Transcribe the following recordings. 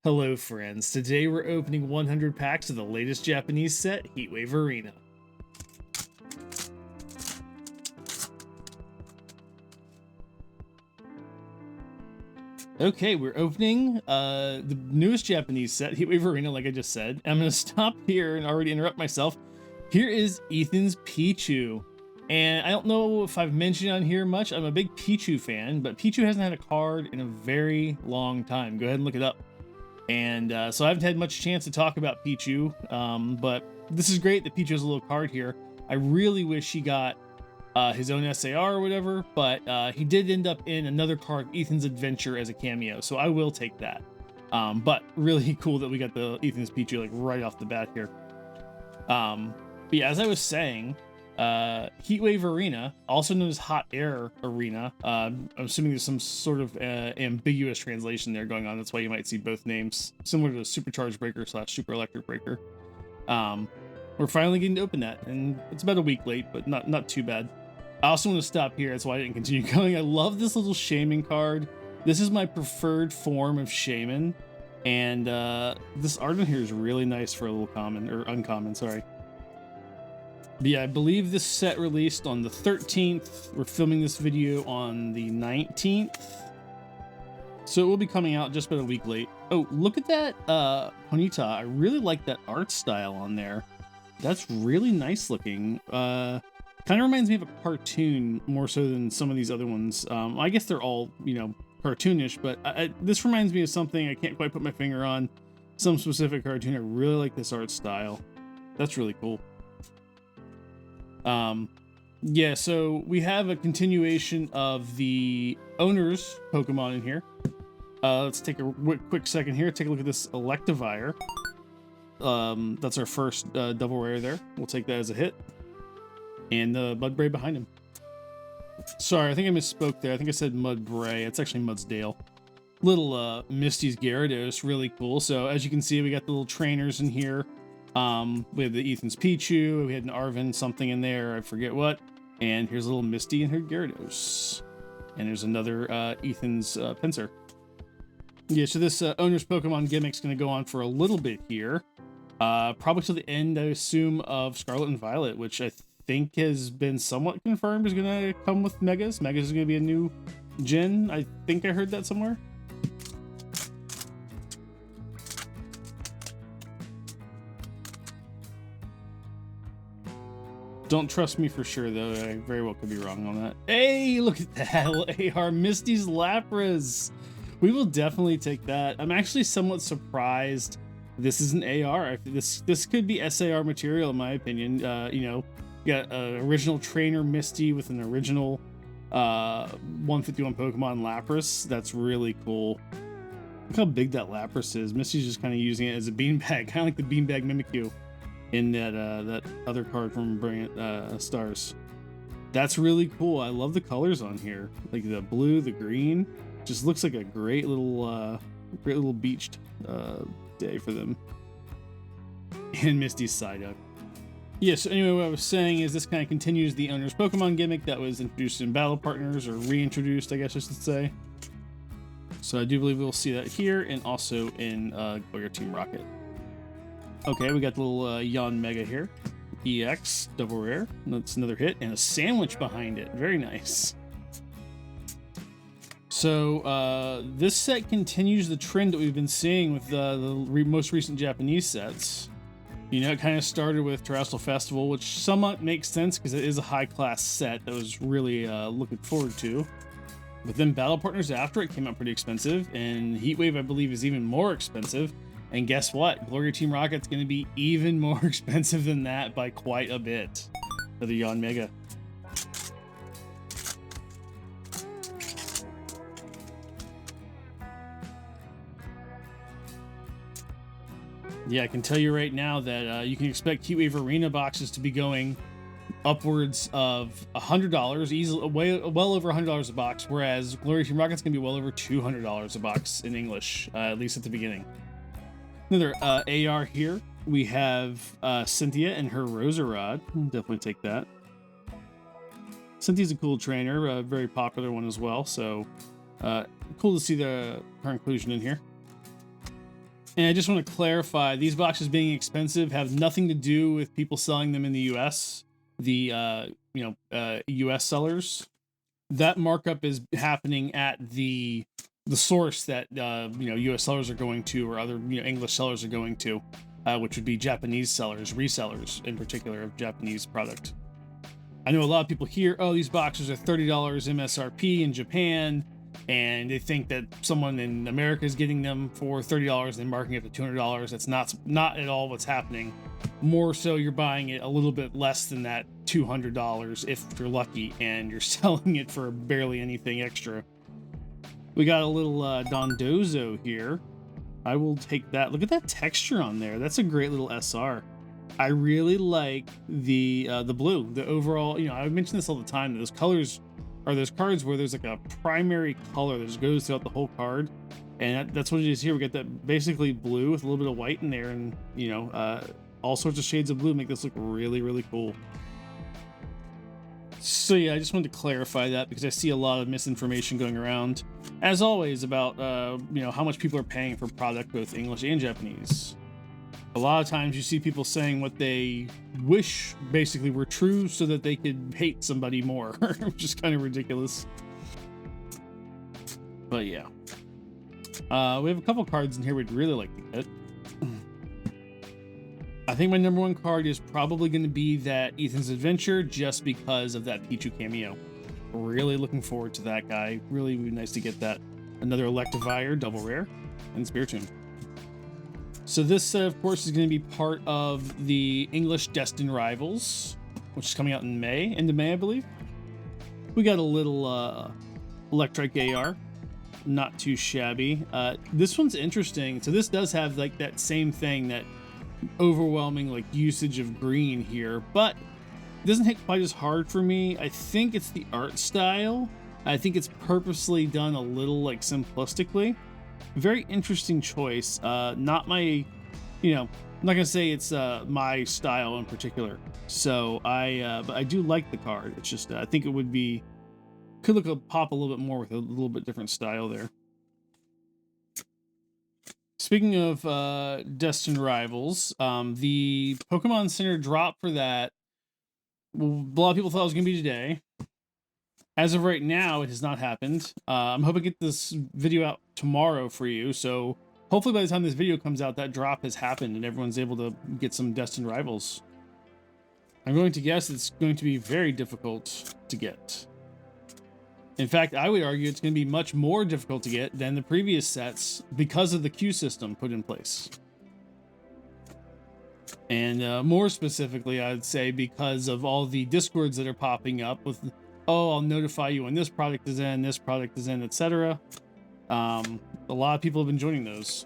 Hello friends, today we're opening 100 packs of the latest Japanese set, Heatwave Arena. Okay, we're opening the newest Japanese set, Heatwave Arena, like I just said. I'm going to stop here and already interrupt myself. Here is Ethan's Pichu. And I don't know if I've mentioned on here much, I'm a big Pichu fan, but Pichu hasn't had a card in a very long time. Go ahead and look it up. And so I haven't had much chance to talk about Pichu, but this is great that Pichu has a little card here. I really wish he got his own SAR or whatever, but he did end up in another card, Ethan's Adventure, as a cameo, so I will take that. But really cool that we got the Ethan's Pichu like right off the bat here. But yeah, as I was saying, Heatwave Arena, also known as Hot Air Arena. I'm assuming there's some sort of ambiguous translation there going on. That's why you might see both names, similar to Supercharged Breaker / Super Electric Breaker. We're finally getting to open that, and it's about a week late, but not too bad. I also want to stop here. That's why I didn't continue going. I love this little Shaman card. This is my preferred form of Shaman, and this art in here is really nice for a little common or uncommon. Sorry. But yeah, I believe this set released on the 13th. We're filming this video on the 19th. So it will be coming out just about a week late. Oh, look at that Ponyta. I really like that art style on there. That's really nice looking. Kind of reminds me of a cartoon more so than some of these other ones. I guess they're all, cartoonish, but this reminds me of something I can't quite put my finger on. Some specific cartoon. I really like this art style. That's really cool. Yeah, so we have a continuation of the owner's Pokemon in here. Let's take a quick second here. Take a look at this Electivire. That's our first double rare there. We'll take that as a hit. And the Mudbray behind him. Sorry, I think I misspoke there. I think I said Mudbray. It's actually Mudsdale. Little Misty's Gyarados, really cool. So as you can see, we got the little trainers in here. We have the Ethan's Pichu, we had an Arvin something in there, I forget what. And here's a little Misty and her Gyarados. And there's another Ethan's Pinsir. Yeah, so this owner's Pokemon gimmick's going to go on for a little bit here. Probably to the end, I assume, of Scarlet and Violet, which I think has been somewhat confirmed is going to come with Megas. Megas is going to be a new gen. I think I heard that somewhere. Don't trust me for sure, though. I very well could be wrong on that. Hey, look at that. AR Misty's Lapras. We will definitely take that. I'm actually somewhat surprised this is an AR. This could be SAR material, in my opinion. Got an original trainer Misty with an original 151 Pokemon Lapras. That's really cool. Look how big that Lapras is. Misty's just kind of using it as a beanbag, kind of like the beanbag Mimikyu in that other card from Brilliant Stars. That's really cool. I love the colors on here, like the blue, the green. Just looks like a great little beached day for them. And Misty's Psyduck. Yeah, so anyway, what I was saying is this kind of continues the owner's Pokemon gimmick that was introduced in Battle Partners, or reintroduced, I guess I should say. So I do believe we'll see that here, and also in Gloria Team Rocket. Okay, we got the little Yanmega here. EX, double rare. That's another hit, and a sandwich behind it. Very nice. So this set continues the trend that we've been seeing with the most recent Japanese sets. It kind of started with Terrestrial Festival, which somewhat makes sense because it is a high-class set that was really looking forward to. But then Battle Partners after it came out pretty expensive, and Heatwave, I believe, is even more expensive. And guess what? Gloria Team Rocket's going to be even more expensive than that by quite a bit. For the Yanmega. Yeah, I can tell you right now that you can expect Heatwave Arena boxes to be going upwards of $100, easily, well over $100 a box, whereas Gloria Team Rocket's going to be well over $200 a box in English, at least at the beginning. Another AR here. We have Cynthia and her Roserod. Definitely take that. Cynthia's a cool trainer, a very popular one as well, so cool to see her inclusion in here. And I just want to clarify, these boxes being expensive have nothing to do with people selling them in the US, the US sellers. That markup is happening at the source that US sellers are going to, or other English sellers are going to, which would be Japanese sellers, resellers in particular of Japanese product. I know a lot of people hear, oh, these boxes are $30 MSRP in Japan, and they think that someone in America is getting them for $30 and marking it to $200. That's not at all what's happening. More so, you're buying it a little bit less than that $200 if you're lucky, and you're selling it for barely anything extra. We got a little Dondozo here. I will take that. Look at that texture on there. That's a great little SR. I really like the blue, the overall. I mention this all the time. Those colors are those cards where there's like a primary color that just goes throughout the whole card, and that's what it is here. We got that basically blue with a little bit of white in there, and all sorts of shades of blue make this look really, really cool. So yeah, I just wanted to clarify that because I see a lot of misinformation going around, as always, about how much people are paying for product, both English and Japanese. A lot of times you see people saying what they wish basically were true so that they could hate somebody more, which is kind of ridiculous. But yeah. We have a couple cards in here we'd really like to get. I think my number one card is probably going to be that Ethan's Adventure, just because of that Pichu cameo. Really looking forward to that guy. Really would be nice to get that. Another Electivire, double rare, and Spiritomb. So this, of course, is going to be part of the English Destined Rivals, which is coming out in May, end of May, I believe. We got a little Electrike AR, not too shabby. This one's interesting. So this does have like that same thing, that overwhelming like usage of green here, but it doesn't hit quite as hard for me. I think it's the art style. I think it's purposely done a little like simplistically. Very interesting choice. Not my, I'm not gonna say it's my style in particular. So but I do like the card. It's just I think it could pop a little bit more with a little bit different style there. Speaking of Destined Rivals, the Pokemon Center drop for that, a lot of people thought it was gonna be today. As of right now, it has not happened. I'm hoping to get this video out tomorrow for you, so hopefully by the time this video comes out, that drop has happened and everyone's able to get some Destined Rivals. I'm going to guess it's going to be very difficult to get. In fact, I would argue it's going to be much more difficult to get than the previous sets because of the queue system put in place. And more specifically, I'd say because of all the discords that are popping up with, oh, I'll notify you when this product is in, etc. A lot of people have been joining those.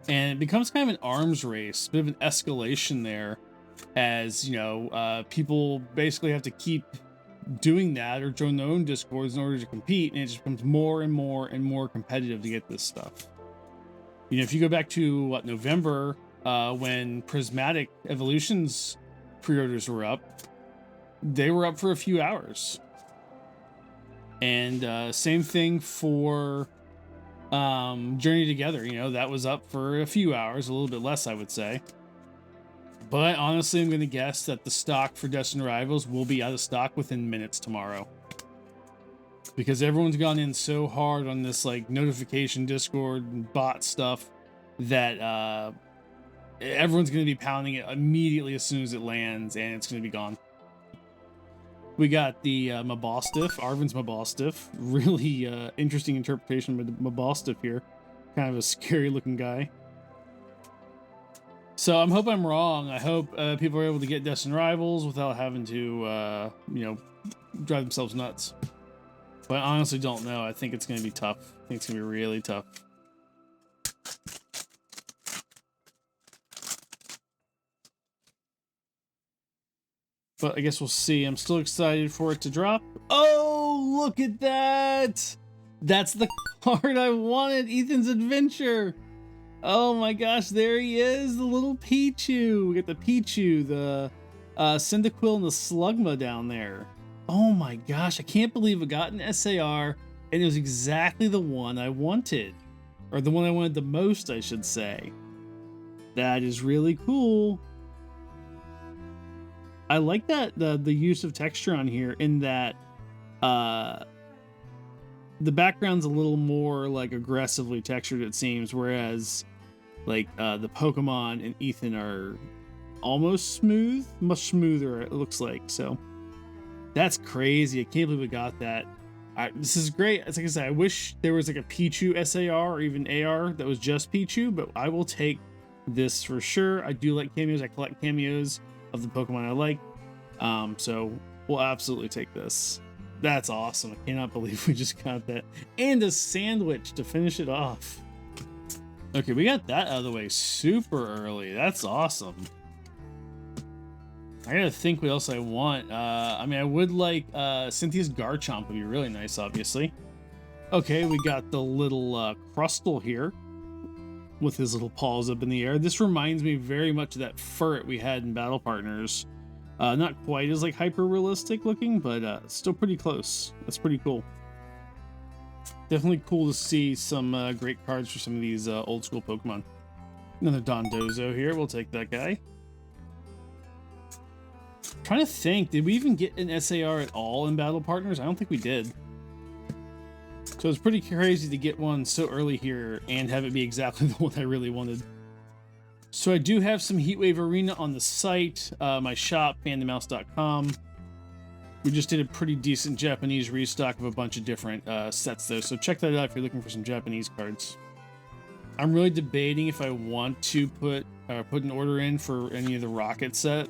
And it becomes kind of an arms race, a bit of an escalation there, as, people basically have to keep doing that or join their own discords in order to compete, and it just becomes more and more and more competitive to get this stuff. If you go back to November, when Prismatic Evolutions pre-orders were up, they were up for a few hours. And same thing for Journey Together, that was up for a few hours, a little bit less, I would say. But honestly, I'm going to guess that the stock for Destined Rivals will be out of stock within minutes tomorrow. Because everyone's gone in so hard on this like notification Discord and bot stuff that everyone's going to be pounding it immediately as soon as it lands, and it's going to be gone. We got the Mabostiff, Arvin's Mabostiff. Really interesting interpretation of Mabostiff here. Kind of a scary looking guy. So I hope I'm wrong. I hope people are able to get Destined Rivals without having to, drive themselves nuts. But I honestly don't know. I think it's going to be tough. I think it's going to be really tough. But I guess we'll see. I'm still excited for it to drop. Oh, look at that! That's the card I wanted, Ethan's Adventure! Oh my gosh, there he is, the little Pichu. We got the Pichu, the Cyndaquil, and the Slugma down there. Oh my gosh, I can't believe I got an SAR, and it was exactly the one I wanted. or the one I wanted the most, I should say. That is really cool. I like that the use of texture on here, in that the background's a little more like aggressively textured, it seems, whereas like the Pokemon and Ethan are almost smooth, much smoother it looks like. So that's crazy. I can't believe we got that. This is great. As like I said, I wish there was like a Pichu SAR or even AR that was just Pichu, but I will take this for sure. I do like cameos. I collect cameos of the Pokemon I like. So we'll absolutely take this. That's awesome. I cannot believe we just got that. And a sandwich to finish it off. Okay, we got that out of the way super early. That's awesome. I gotta think what else I want. I mean, I would like Cynthia's Garchomp would be really nice, obviously. Okay, we got the little Crustle here with his little paws up in the air. This reminds me very much of that Furret we had in Battle Partners. Not quite as like hyper realistic looking, but still pretty close. That's pretty cool. Definitely cool to see some great cards for some of these old school Pokemon. Another Dondozo here. We'll take that guy. Trying to think, did we even get an SAR at all in Battle Partners? I don't think we did. So it's pretty crazy to get one so early here and have it be exactly the one I really wanted. So I do have some Heatwave Arena on the site, my shop, fandemaus.com. We just did a pretty decent Japanese restock of a bunch of different sets though, so check that out if you're looking for some Japanese cards. I'm really debating if I want to put an order in for any of the Rocket set.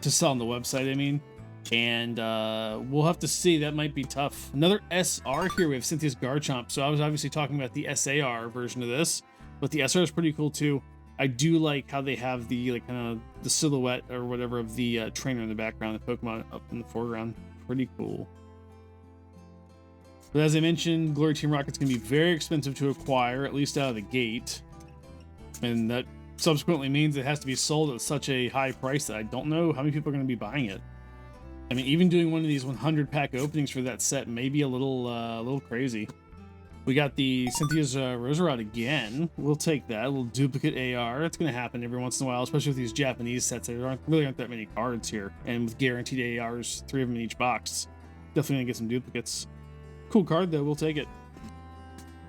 To sell on the website, I mean. And we'll have to see. That might be tough. Another SR here. We have Cynthia's Garchomp. So I was obviously talking about the SAR version of this, but the SR is pretty cool too. I do like how they have the like kind of the silhouette or whatever of the trainer in the background, the Pokemon up in the foreground. Pretty cool. But as I mentioned, Glory Team Rocket's gonna be very expensive to acquire, at least out of the gate, and that subsequently means it has to be sold at such a high price that I don't know how many people are going to be buying it. I mean, even doing one of these 100 pack openings for that set may be a little crazy. We got the Cynthia's Roserod again. We'll take that. A little duplicate AR. It's going to happen every once in a while, especially with these Japanese sets. There really aren't that many cards here, and with guaranteed ARs, 3 of them in each box, definitely going to get some duplicates. Cool card though. We'll take it.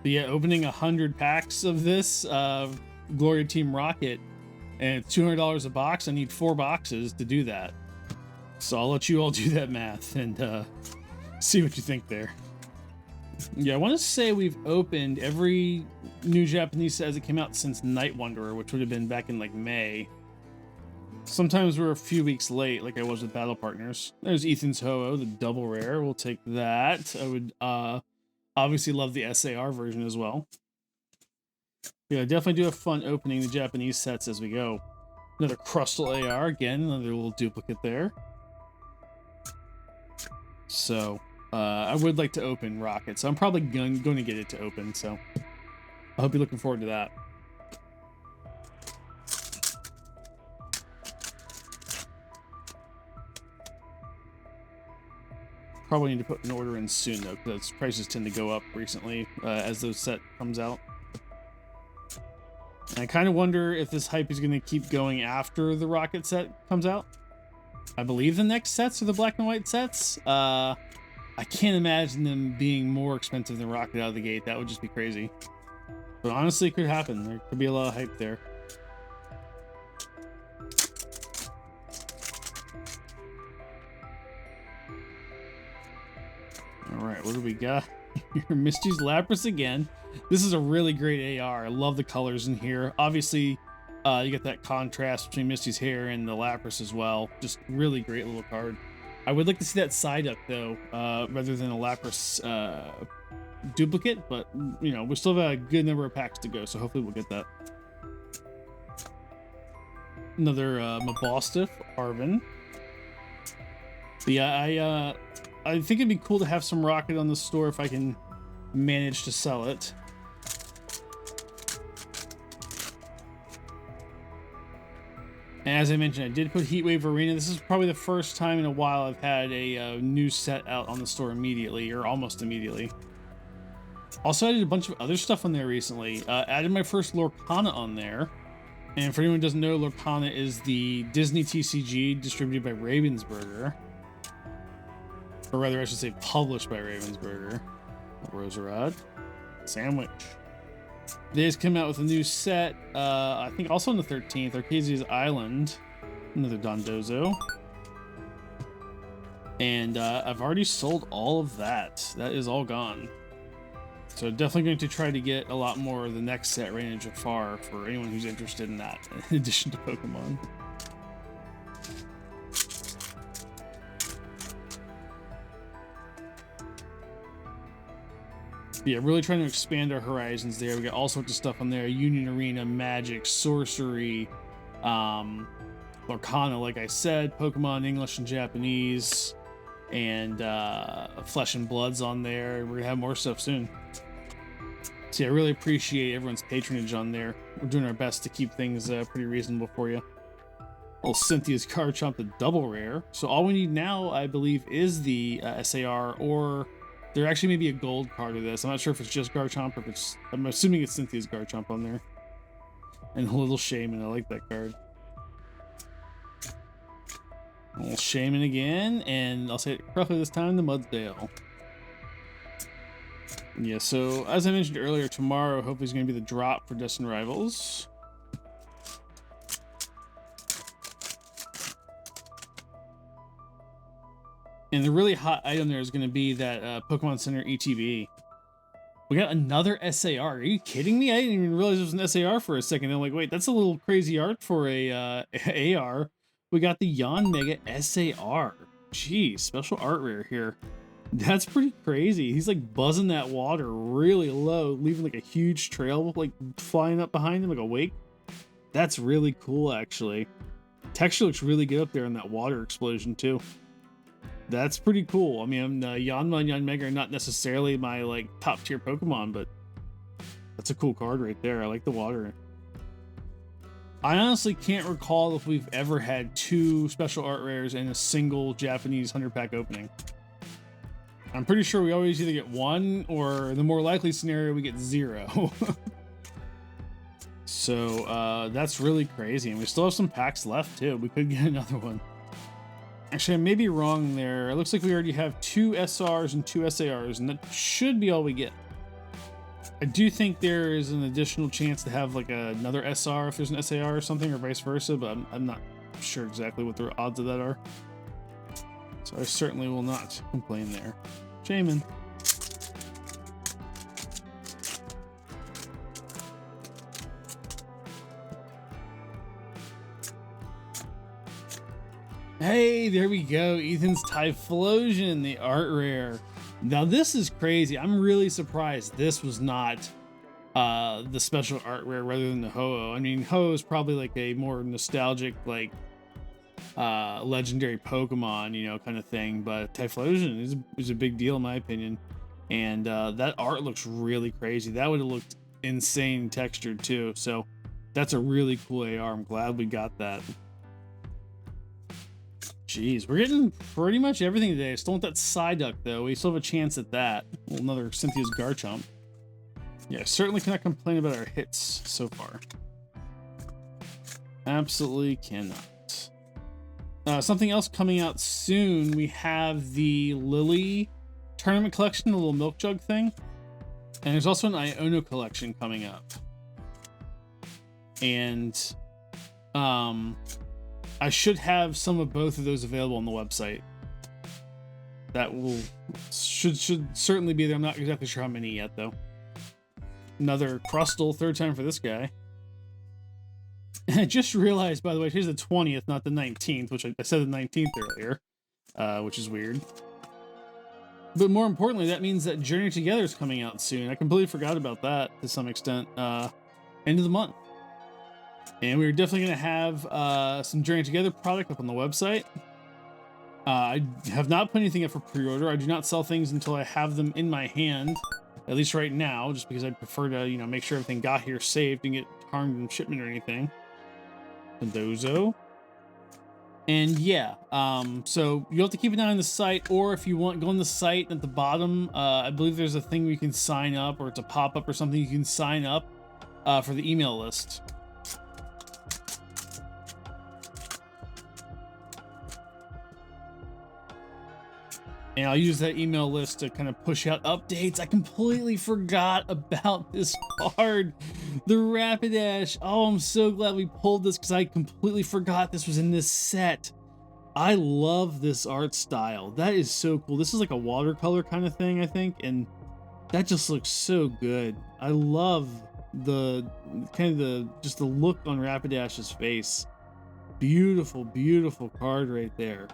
But yeah, opening 100 packs of this Glory Team Rocket, and it's $200 a box. I need 4 boxes to do that. So I'll let you all do that math and see what you think there. Yeah, I want to say we've opened every new Japanese set as it came out since Night Wanderer, which would have been back in like May. Sometimes we're a few weeks late, like I was with Battle Partners. There's Ethan's Ho-Oh, the double rare. We'll take that. I would obviously love the SAR version as well. Yeah, definitely do have fun opening the Japanese sets as we go. Another Crustle AR, again, another little duplicate there. So, I would like to open Rocket, so I'm probably going to get it to open, so I hope you're looking forward to that. Probably need to put an order in soon, though, because prices tend to go up recently as those set comes out. And I kind of wonder if this hype is going to keep going after the Rocket set comes out. I believe the next sets are the black and white sets. I can't imagine them being more expensive than Rocket out of the gate. That would just be crazy. But honestly, it could happen. There could be a lot of hype there. All right, what do we got? Misty's Lapras again. This is a really great AR. I love the colors in here. Obviously, you get that contrast between Misty's hair and the Lapras as well. Just really great little card. I would like to see that Psyduck though, rather than a Lapras duplicate. But you know, we still have a good number of packs to go, so hopefully we'll get that. Another Mabostiff, Arven. But yeah, I think it'd be cool to have some Rocket on the store if I can manage to sell it. And as I mentioned, I did put Heatwave Arena. This is probably the first time in a while I've had a new set out on the store immediately, or almost immediately. Also added a bunch of other stuff on there recently. Added my first Lorcana on there. And for anyone who doesn't know, Lorcana is the Disney TCG distributed by Ravensburger. Or rather, I should say published by Ravensburger. Roserod. Sandwich. They just came out with a new set, I think also on the 13th, Arcasia's Island. Another Dondozo. And I've already sold all of that. That is all gone. So definitely going to try to get a lot more of the next set, Rain and Jafar, for anyone who's interested in that, in addition to Pokemon. Yeah, really trying to expand our horizons there. We got all sorts of stuff on there. Union Arena, Magic, Sorcery, Lorcana, like I said, Pokemon English and Japanese, and Flesh and Blood's on there. We're gonna have more stuff soon. So yeah, I really appreciate everyone's patronage on there. We're doing our best to keep things pretty reasonable for you. Little Cynthia's Garchomp, the double rare. So all we need now, I believe, is the SAR, or there actually may be a gold card of this. I'm not sure if it's just Garchomp or if it's... I'm assuming it's Cynthia's Garchomp on there. And a little Shaman, I like that card. A little Shaman again, and I'll say it correctly this time, the Mudsdale. Yeah, so as I mentioned earlier, tomorrow hopefully is going to be the drop for Destined Rivals. And the really hot item there is going to be that Pokemon Center ETB. We got another SAR. Are you kidding me? I didn't even realize it was an SAR for a second. I'm like, wait, that's a little crazy art for a AR. We got the Yon Mega SAR. Jeez, special art rare here. That's pretty crazy. He's like buzzing that water really low, leaving like a huge trail like flying up behind him like a wake. That's really cool, actually. Texture looks really good up there in that water explosion too. That's pretty cool. I mean, Yanma and Yan Mega are not necessarily my like top tier Pokemon, but that's a cool card right there. I like the water. I honestly can't recall if we've ever had 2 special art rares in a single Japanese 100-pack opening. I'm pretty sure we always either get 1, or the more likely scenario, we get 0. So that's really crazy. And we still have some packs left too. We could get another one. Actually, I may be wrong there. It looks like we already have 2 SRs and 2 SARs, and that should be all we get. I do think there is an additional chance to have like another SR if there's an SAR or something, or vice versa, but I'm not sure exactly what the odds of that are. So I certainly will not complain there. Shaman. Hey, there we go. Ethan's Typhlosion, the art rare. Now this is crazy. I'm really surprised this was not the special art rare rather than the Ho-Oh. I mean, Ho-Oh is probably like a more nostalgic, like legendary Pokemon, you know, kind of thing, but Typhlosion is a big deal in my opinion. And that art looks really crazy. That would have looked insane textured too. So that's a really cool AR. I'm glad we got that. Jeez, we're getting pretty much everything today. Still want that Psyduck though. We still have a chance at that. Another Cynthia's Garchomp. Yeah, certainly cannot complain about our hits so far. Absolutely cannot. Something else coming out soon. We have the Lily tournament collection, the little milk jug thing. And there's also an Iono collection coming up. And I should have some of both of those available on the website. That should certainly be there. I'm not exactly sure how many yet though. Another Crustle, 3rd time for this guy. And I just realized, by the way, today's the 20th, not the 19th, which I said the 19th earlier, which is weird. But more importantly, that means that Journey Together is coming out soon. I completely forgot about that to some extent. End of the month. And we're definitely going to have some Journey Together product up on the website. I have not put anything up for pre-order. I do not sell things until I have them in my hand, at least right now, just because I'd prefer to, make sure everything got here safe, didn't get harmed in shipment or anything. Dondozo. And yeah, so you have to keep an eye on the site, or if you want, go on the site at the bottom. I believe there's a thing where you can sign up, or it's a pop-up or something. You can sign up for the email list. And I'll use that email list to kind of push out updates. I completely forgot about this card, the Rapidash. Oh, I'm so glad we pulled this because I completely forgot this was in this set. I love this art style. That is so cool. This is like a watercolor kind of thing, I think, and that just looks so good. I love the kind of just the look on Rapidash's face. Beautiful, beautiful card right there.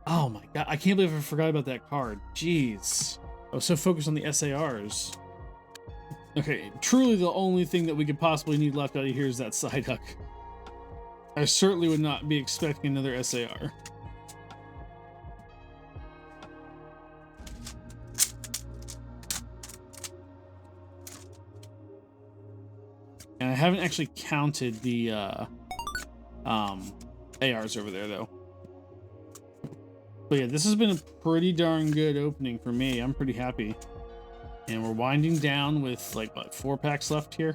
Oh my god, I can't believe I forgot about that card. Jeez. I was so focused on the SARs. Okay, truly the only thing that we could possibly need left out of here is that Psyduck. I certainly would not be expecting another SAR. And I haven't actually counted the ARs over there though. But yeah, this has been a pretty darn good opening for me. I'm pretty happy. And we're winding down with like, what, 4 packs left here?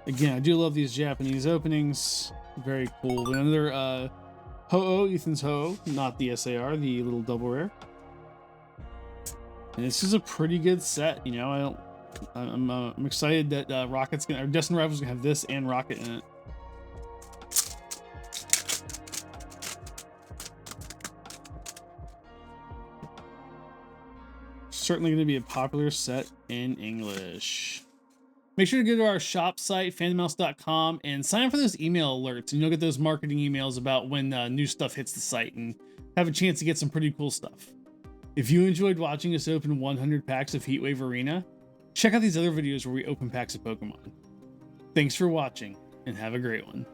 Again, I do love these Japanese openings. Very cool. Another Ho-Oh, Ethan's Ho-Oh, not the SAR, the little double rare. And this is a pretty good set, you know. I'm excited that Rocket's gonna, or Destined Rival's gonna have this and Rocket in it. Certainly going to be a popular set in English. Make sure to go to our shop site, fandemaus.com, and sign up for those email alerts, and you'll get those marketing emails about when new stuff hits the site and have a chance to get some pretty cool stuff. If you enjoyed watching us open 100 packs of Heatwave Arena, check out these other videos where we open packs of Pokemon. Thanks for watching, and have a great one.